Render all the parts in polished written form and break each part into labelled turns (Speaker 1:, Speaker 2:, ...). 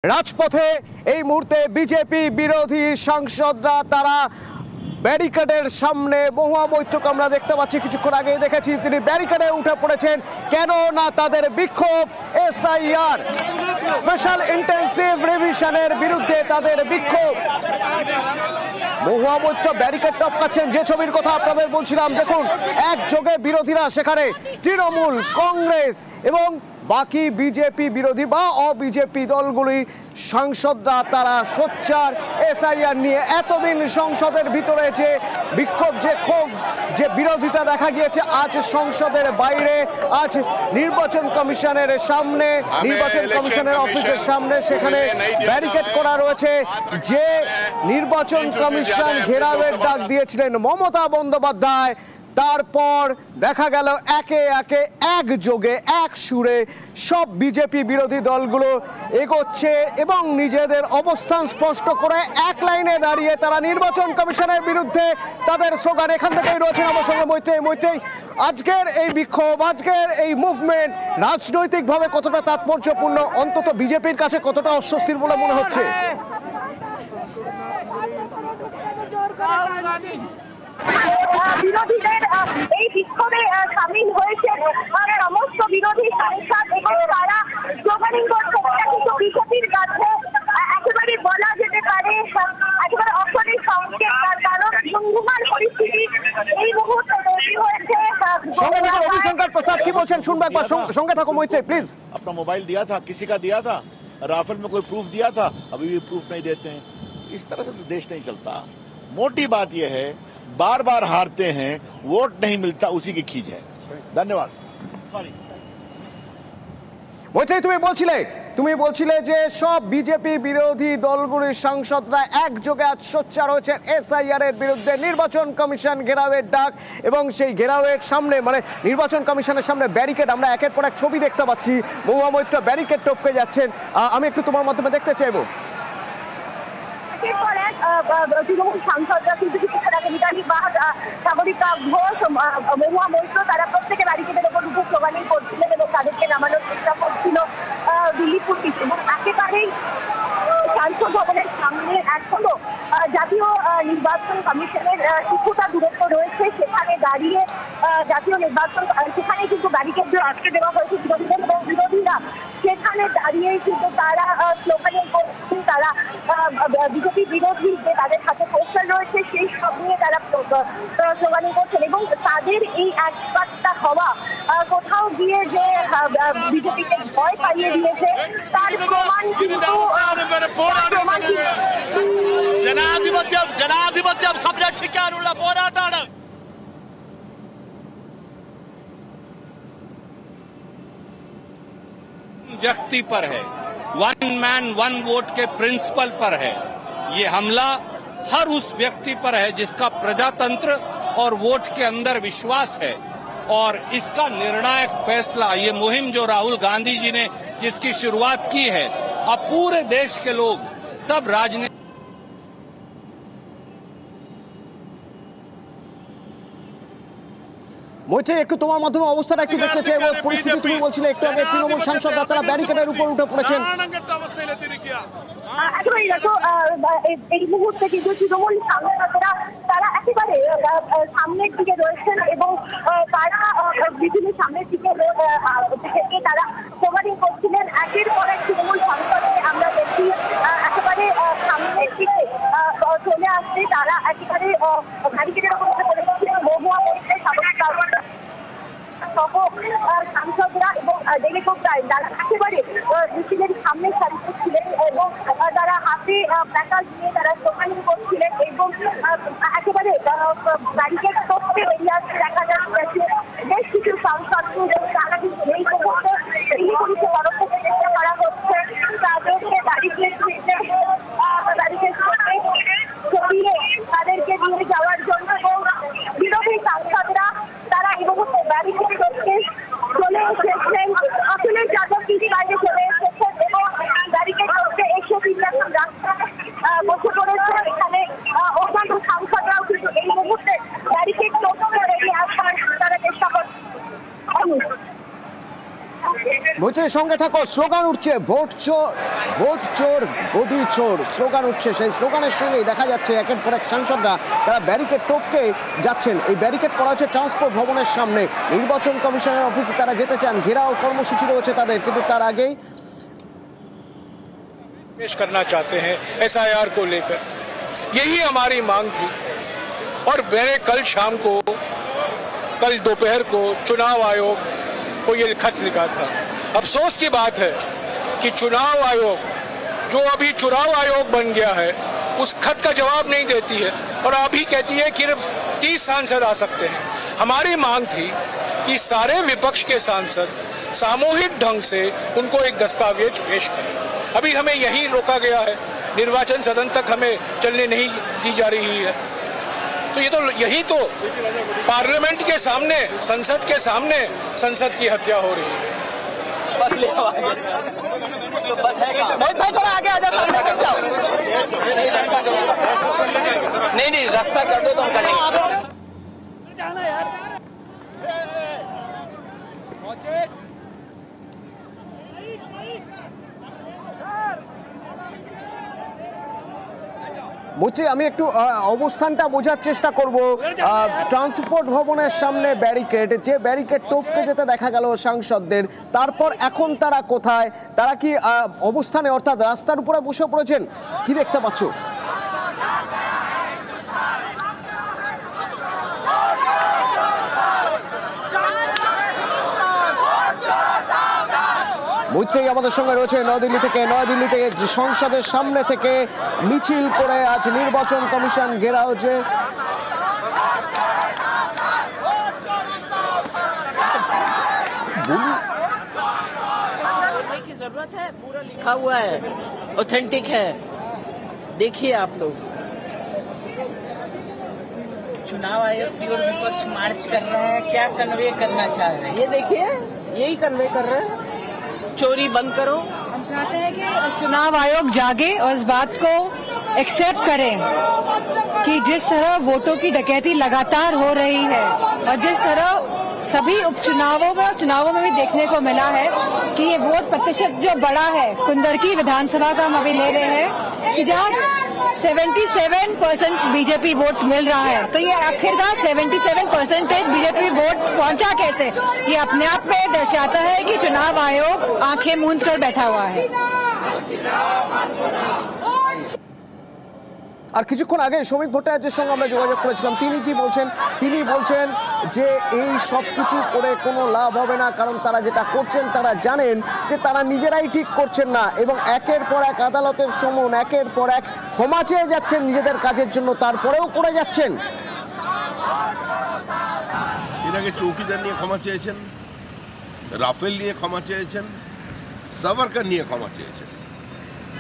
Speaker 1: রাজপথে এই মুহূর্তে বিজেপি বিরোধী সাংসদরা তারা ব্যারিকেডের সামনে মহুয়া মৈত্রকে আমরা দেখতে পাচ্ছি, কিছুক্ষণ আগে দেখেছি তিনি ব্যারিকেডে উঠে পড়েছেন। কেন না তাদের বিক্ষোভ এসআইআর স্পেশাল ইন্টেন্সিভ রিভিশনের বিরুদ্ধে তাদের বিক্ষোভ। মহুয়া মৈত্র ব্যারিকেড টপকাচ্ছেন, যে ছবির কথা আপনাদের বলছিলাম। দেখুন একযোগে বিরোধীরা, সেখানে তৃণমূল, কংগ্রেস এবং বাকি বিজেপি বিরোধী বা অবিজেপি দলগুলি সাংসদরা তারা সোচ্চার এসআইআর নিয়ে। এতদিন সংসদের ভিতরে যে বিক্ষোভ, যে ক্ষোভ, যে বিরোধিতা দেখা গিয়েছে, আজ সংসদের বাইরে, আজ নির্বাচন কমিশনের সামনে, নির্বাচন কমিশনের অফিসের সামনে সেখানে ব্যারিকেড করা রয়েছে। যে নির্বাচন কমিশন ঘেরাওয়ের ডাক দিয়েছিলেন মমতা বন্দ্যোপাধ্যায়, তারপর দেখা গেল একে একে একযোগে এক সুরে সব বিজেপি বিরোধী দলগুলো এগোচ্ছে এবং নিজেদের অবস্থান স্পষ্ট করে এক লাইনে দাঁড়িয়ে তারা নির্বাচন কমিশনের বিরুদ্ধে তাদের স্লোগান। এখান থেকেই রয়েছেন আমার সঙ্গে মৈত্রেয়ী। আজকের এই বিক্ষোভ, আজকের এই মুভমেন্ট রাজনৈতিকভাবে কতটা তাৎপর্যপূর্ণ, অন্তত বিজেপির কাছে কতটা অস্বস্তির বলে মনে হচ্ছে?
Speaker 2: বিরোধীদের এই বিক্ষোভে সামিল হয়েছে সমস্ত বিরোধী সাংসদ এবং তারা স্লোগানিং করছে কিন্তু বিজেপির কাছে একেবারে বলা যেতে পারে একেবারে অশনি সংকেত, তার কারণ ধুমধুমার পরিস্থিতি এই মুহূর্তে তৈরি হয়েছে।
Speaker 1: रविशंकर प्रसाद की बोलছেন শুনবো একবার, সঙ্গে থাকো মৈত্রেয়ী প্লিজ।
Speaker 3: अपना मोबाइल दिया था, किसी का दिया था, राफेल में कोई प्रूफ दिया था, अभी भी प्रूफ नहीं देते हैं। इस तरह से तो देश नहीं चलता। मोटी बात यह है, बार बार हारते हैं, वोट नहीं मिलता, उसी की खींच है। धन्यवाद।
Speaker 1: মৈত্রেয়ী তুমি বলছিলে যে সব বিজেপি বিরোধী দলগুলির সাংসদরা একযোগে আজ সোচ্চার হয়েছেন এসআইআর এর বিরুদ্ধে। নির্বাচন কমিশন ঘেরাওয়ের ডাক এবং সেই ঘেরাওয়ের সামনে মানে নির্বাচন কমিশনের সামনে ব্যারিকেড, আমরা একের পর এক ছবি দেখতে পাচ্ছি। মহুয়া মৈত্র ব্যারিকেড টপকে যাচ্ছেন, আমি একটু তোমার মাধ্যমে দেখতে চাইবো।
Speaker 2: তৃণমূল সাংসদরা কিন্তু কিছুক্ষণ আগে মিতালি বাগ, সাগরিকা ঘোষ, মহুয়া মৈত্র তারা প্রত্যেকে ব্যারিকেডের ওপর উঠে স্লোগানিং করছিলেন এবং তাদেরকে নামানোর চেষ্টা করছিল দিল্লি পুলিশ। এবং একেবারেই সাংসদ ভবনের সামনে এখনো জাতীয় নির্বাচন কমিশনের কিছুটা দূরত্ব রয়েছে, সেখানে দাঁড়িয়ে জাতীয় নির্বাচন সেখানে কিন্তু ব্যারিকেডগুলো আটকে দেওয়া হয়েছে বিরোধীদের এবং বিরোধীরা সেখানে দাঁড়িয়েই কিন্তু তারা স্লোগানিং করছেন। তারা বিজেপি বিরোধী যে তাদের হাতে পোস্টার রয়েছে সেই সব নিয়ে তারা স্লোগানিং করছেন এবং তাদের এই একবারটা হওয়া কোথাও গিয়ে যে বিজেপিকে ভয় পাইয়ে দিয়েছে তার প্রমাণ কিন্তু
Speaker 4: ജനാധിപത്യം സംരക്ഷിക്കാനുള്ള പോരാട്ടമാണ്. व्यक्ति पर है, वन मैन वन वोट के प्रिंसिपल पर है. ये हमला हर उस व्यक्ति पर है जिसका प्रजातंत्र और वोट के अंदर विश्वास है. और इसका निर्णायक फैसला, ये मुहिम जो राहुल गांधी जी ने जिसकी शुरुआत की है, अब पूरे देश के लोग सब राजनीति
Speaker 1: মৈত্রেয়ী একটু তোমার মাধ্যমে অবস্থাটা একটু দেখতে চাইবো। পরিস্থিতি তুমি বলছিলে একটু আগে তৃণমূল সাংসদরা তারা ব্যারিকেডের উপর উঠে পড়েছেন।
Speaker 2: একেবারে দেখো এই মুহূর্তে কিন্তু তৃণমূল সাংসদরা তারা একেবারে সামনের দিকে রয়েছেন এবং তারা বিভিন্ন সামনের দিকে থেকে তারা স্লোগানিং করছিলেন। একের পর এক তৃণমূল সাংসদকে আমরা দেখি একেবারে সামনের দিকে চলে আসছে। তারা একেবারে ব্যারিকেডের উপর উঠে পড়েছিলেন। মহুয়া মৈত্র, সাগরিকা সহ সাংসদরা এবং ডেলিগেটরা তারা একেবারে মিছিলের সামনে সারিতে ছিলেন এবং তারা হাতে প্ল্যাকার্ড নিয়ে তারা স্লোগানিং করছিলেন এবং একেবারে ব্যারিকেড টপকে বেরিয়ে আসতে দেখা যাচ্ছে বেশ কিছু সাংসদকে তারা কিন্তু এই মুহূর্তে দিল্লি পুলিশের তরফ থেকে চেষ্টা করা হচ্ছে তাদেরকে ব্যারিকেড সরিয়ে তাদেরকে নিয়ে যাওয়ার জন্য এবং বিরোধী সাংসদরা তারা এই মুহূর্তে ব্যারিকেড করতে চলে এসেছেন, আসলে যাদব কিছু বাইরে চলে এসেছেন এবং ব্যারিকেড করতে এসে তিনি এখন রাস্তায় বসে পড়েছেন। এখানে অন্যান্য সাংসদরাও কিন্তু এই মুহূর্তে ব্যারিকেড করতে বেরিয়ে আসার তারা চেষ্টা করছেন।
Speaker 1: মৈত্রীর সঙ্গে থাকো। স্লোগান উঠছে ভোট চোর গদি চোর, স্লোগান উঠছে। সেই স্লোগানের সঙ্গেই দেখা যাচ্ছে একের পর এক সাংসদরা তারা ব্যারিকেড টপকে যাচ্ছেন। এই ব্যারিকেড করা হচ্ছে ট্রান্সপোর্ট ভবনের সামনে। নির্বাচন কমিশনের অফিসে তারা যেতে চান, ঘেরাও কর্মসূচি রয়েছে তাদের, কিন্তু তার আগেই
Speaker 5: पेश करना चाहते हैं एसआईआर को लेकर। यही हमारी मांग थी और मैंने कल शाम को, कल दोपहर को चुनाव आयोग को ये खत लिखा था। अफसोस की बात है कि चुनाव आयोग जो अभी चुनाव आयोग बन गया है उस खत का जवाब नहीं देती है और अभी कहती है कि सिर्फ 30 सांसद आ सकते हैं। हमारी मांग थी कि सारे विपक्ष के सांसद सामूहिक ढंग से उनको एक दस्तावेज पेश करें। अभी हमें यहीं रोका गया है, निर्वाचन सदन तक हमें चलने नहीं दी जा रही है। तो ये तो यही तो पार्लियामेंट के सामने, संसद के सामने संसद की हत्या हो रही है।
Speaker 6: भाई थोड़ा आगे आ जाओ, नहीं रास्ता कर दो तो हम करेंगे।
Speaker 1: মৈত্রী, আমি একটু অবস্থানটা বোঝার চেষ্টা করব। ট্রান্সপোর্ট ভবনের সামনে ব্যারিকেড, যে ব্যারিকেড টপকে যেতে দেখা গেল সাংসদদের, তারপর এখন তারা কোথায়? তারা কি অবস্থানে অর্থাৎ রাস্তার উপরে বসে পড়েছেন? কি দেখতে পাচ্ছ? মৈত্রী আমাদের সঙ্গে রয়েছে নয়াদিল্লি থেকে। নয়াদিল্লিতে সংসদের সামনে থেকে মিছিল করে আজ নির্বাচন কমিশন ঘেরাও যে
Speaker 6: की जरूरत है, पूरा लिखा हुआ है, ऑथेंटिक है। देखिए आप लोग, चुनाव आयोग की ओर विपक्ष मार्च कर रहा है, क्या कन्वे करना चाह रहे हैं ये देखिए, यही कन्वे कर रहे हैं। चोरी बंद करो।
Speaker 7: हम चाहते हैं कि चुनाव आयोग जागे और इस बात को एक्सेप्ट करे कि जिस तरह वोटों की डकैती लगातार हो रही है और जिस तरह सभी उपचुनावों में, चुनावों में भी देखने को मिला है कि ये वोट प्रतिशत जो बड़ा है, कुंदरकी विधानसभा का हम अभी ले रहे हैं कि जहाँ 77% बीजेपी वोट मिल रहा है, तो ये आखिरकार 77% बीजेपी वोट पहुंचा कैसे? ये अपने आप में दर्शाता है कि चुनाव आयोग आंखें मूंद कर बैठा हुआ है।
Speaker 1: আর কিছুক্ষণ আগে শ্রমিক ভট্টাচার্যের সঙ্গে আমরা যোগাযোগ করেছিলাম। তিনি কি বলছেন? তিনি বলছেন যে এই সব কিছু করে কোনো লাভ হবে না, কারণ তারা যেটা করছেন তারা জানেন যে তারা নিজেরাই ঠিক করছেন না এবং একের পর এক আদালতের সমন, একের পর এক ক্ষমা চেয়ে যাচ্ছেন নিজেদের কাজের জন্য, তারপরেও করে যাচ্ছেন।
Speaker 8: এর আগে চৌকিদার নিয়ে ক্ষমা চেয়েছেন, রাফেল নিয়ে ক্ষমা চেয়েছেন, সাভারকার নিয়ে ক্ষমা চেয়েছেন,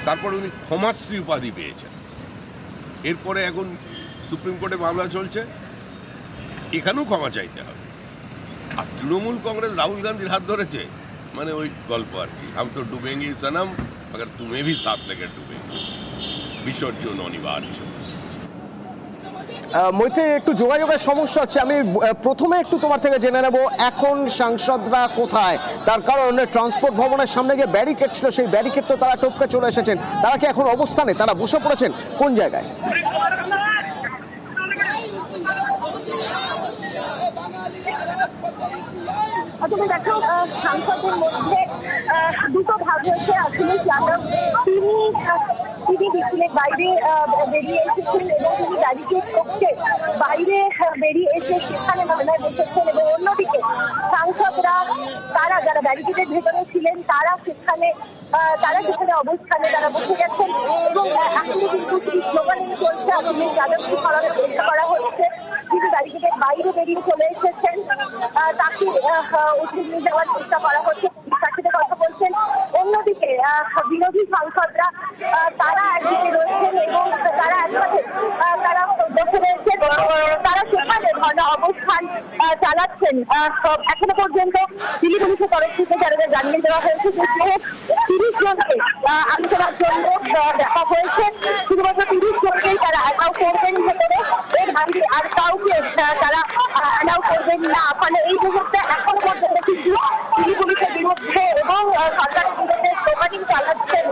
Speaker 8: তারপরে উনি ক্ষমাশ্রী উপাধি পেয়েছেন। এরপরে এখন সুপ্রিম কোর্টে মামলা চলছে, এখানেও ক্ষমা চাইতে হবে। আর তৃণমূল কংগ্রেস রাহুল গান্ধীর হাত ধরেছে, মানে ওই গল্প আর কি, हम तो डूबेंगे सनम मगर तुम्हें भी साथ लेकर डूबेंगे, বিসর্জন অনিবার্য।
Speaker 1: মৈত্রী, একটু যোগাযোগের সমস্যা হচ্ছে। আমি প্রথমে একটু তোমার থেকে জেনে নেব এখন সাংসদরা কোথায়, তার কারণ ট্রান্সপোর্ট ভবনের সামনে যে ব্যারিকেড ছিল সেই ব্যারিকেড তো তারা টপকে চলে এসেছেন। তারা কি এখন অবস্থানে, তারা বসে পড়েছেন কোন জায়গায়?
Speaker 2: তুমি দেখো, সাংসদের মধ্যে দুটো ভাগ হয়েছে। অখিলেশ যাদব তিনি মিছিলের বাইরে বেরিয়ে এসেছেন এবং তিনি ব্যারিকেড করছে বাইরে বেরিয়ে এসে সেখানে ধর্নায় বসেছেন, এবং অন্যদিকে সাংসদরা তারা যারা ব্যারিকেডের ভেতরে ছিলেন তারা সেখানে অবস্থানে তারা বসে গেছেন এবং এখনো কিন্তু স্লোগান চলছে। অখিলেশ যাদবকে সরানোর চেষ্টা করা হচ্ছে, তিনি ব্যারিকেডের বাইরে বেরিয়ে চলে এসেছেন, তাকে উঠিয়ে নিয়ে যাওয়ার চেষ্টা করা হচ্ছে, তার সাথে কথা বলছেন। অন্যদিকে বিরোধী সাংসদরা তারা একদিকে রয়েছেন এবং তারা একসাথে তারা বসে রয়েছেন, তারা সেখানে ধর্ণা অবস্থান চালাচ্ছেন। এখনো পর্যন্ত দিল্লি পুলিশের তরফ থেকে যারা জানিয়ে দেওয়া হয়েছে যে 30 জনকে আলোচনার জন্য দেখা হয়েছে, শুধুমাত্র 30 জনকেই তারা অ্যালাউ করবেন ভেতরে, এর বাইরে আর কাউকে তারা অ্যালাউ করবেন না। ফলে এই মুহূর্তে এখনো পর্যন্ত কিন্তু দিল্লি পুলিশের বিরুদ্ধে এবং সরকারের বিরুদ্ধে স্লোগানিং চালাচ্ছেন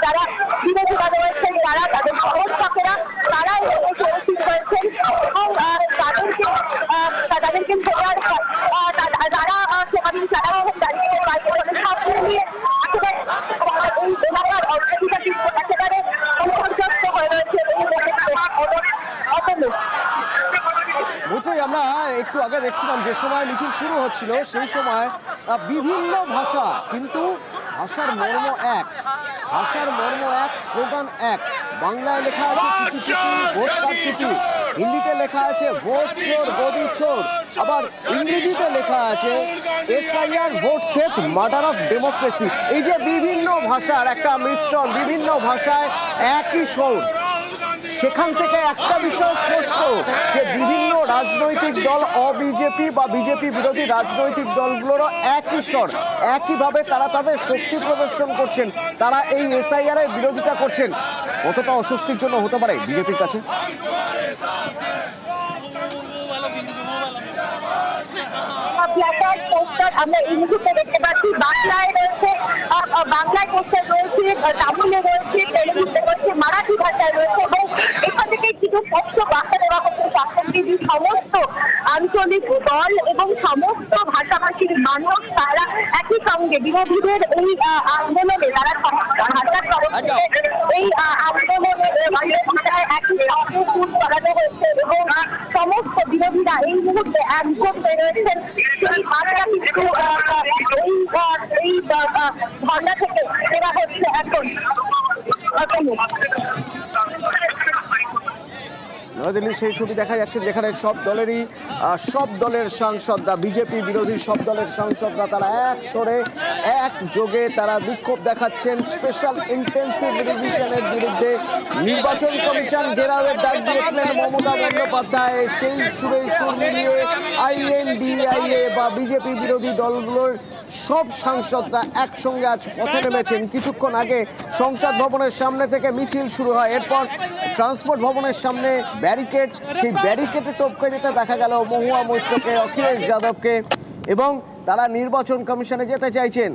Speaker 2: যারা বিরোধীরা রয়েছেন, যারা তাদের সমর্থকেরা, তারা উপস্থিত হয়েছেন এবং তাদেরকে তারা স্লোগানিং চালানো দাঁড়িয়ে সামনে নিয়ে একেবারে এই এলাকার অর্থনীতি কিন্তু একেবারে বিপর্যস্ত হয়ে রয়েছে।
Speaker 1: বুঝলি, আমরা একটু আগে দেখছিলাম যে সময় মিছিল শুরু হচ্ছিল সেই সময় বিভিন্ন ভাষা, কিন্তু ভাষার মর্ম এক, স্লোগান এক। বাংলায় লেখা আছে চিঠি চিঠি ভোট কার চিঠি, হিন্দিতে লেখা আছে ভোট চোর গদি চোর, আবার ইংরেজিতে লেখা আছে SIR vote theft murder of democracy. এই যে বিভিন্ন ভাষার একটা মিশ্রণ, বিভিন্ন ভাষায় একই সুর, সেখান থেকে একটা বিষয় স্পষ্ট যে বিভিন্ন রাজনৈতিক দল, অবিজেপি বা বিজেপি বিরোধী রাজনৈতিক দলগুলোরও একই স্বর, একইভাবে তারা তাদের শক্তি প্রদর্শন করছেন, তারা এই SIR এর বিরোধিতা করছেন। কতটা অস্বস্তির জন্য হতে পারে বিজেপির কাছে?
Speaker 2: আমরা এই মুহূর্তে দেখতে পাচ্ছি বাংলায় রয়েছে, বাংলায় পোস্টার রয়েছে, তামিলে রয়েছে, তেলেগুতে রয়েছে, মারাঠি ভাষায় রয়েছে এবং এখান থেকে কিছু স্পষ্ট বার্তা দেওয়া হচ্ছে শাসনবিধি সমস্ত আঞ্চলিক দল এবং সমস্ত ভাষাভাষীর মানুষ তারা একই সঙ্গে বিরোধীদের এই আন্দোলনে তারা ভাষার তরফ থেকে এই আন্দোলনে একই সঙ্গে সুর করানো হয়েছে এবং সমস্ত বিরোধীরা এই মুহূর্তে একজোট হয়ে রয়েছেন। সেই ভাষা কিন্তু এই ভান্ডা থেকে দেওয়া হচ্ছে এখন।
Speaker 1: নয়াদিল্লির সেই ছবি দেখা যাচ্ছে যেখানে সব দলের সাংসদরা, বিজেপি বিরোধী সব দলের সাংসদরা তারা এক স্বরে একযোগে তারা বিক্ষোভ দেখাচ্ছেন স্পেশাল ইন্টেন্সিভ রিভিশনের বিরুদ্ধে। নির্বাচন কমিশন ঘেরাওয়ের ডাক দিয়েছিলেন মমতা বন্দ্যোপাধ্যায়, সেই সুরে সুর মিলিয়ে INDIA বা বিজেপি বিরোধী দলগুলোর সব সাংসদরা একসঙ্গে আজ পথে নেমেছেন। কিছুক্ষণ আগে সংসদ ভবনের সামনে থেকে মিছিল শুরু হয়, এরপর ট্রান্সপোর্ট ভবনের সামনে ব্যারিকেড, সেই ব্যারিকেডে টপকে যেতে দেখা গেল মহুয়া মৈত্রকে, অখিলেশ যাদবকে, এবং তারা নির্বাচন কমিশনে যেতে চাইছেন।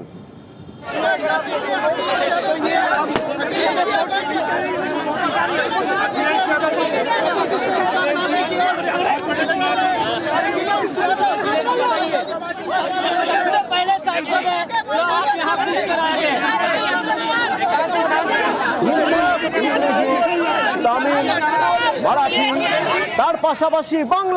Speaker 1: তামিল, মারাঠি, তার পাশাপাশি বাংলা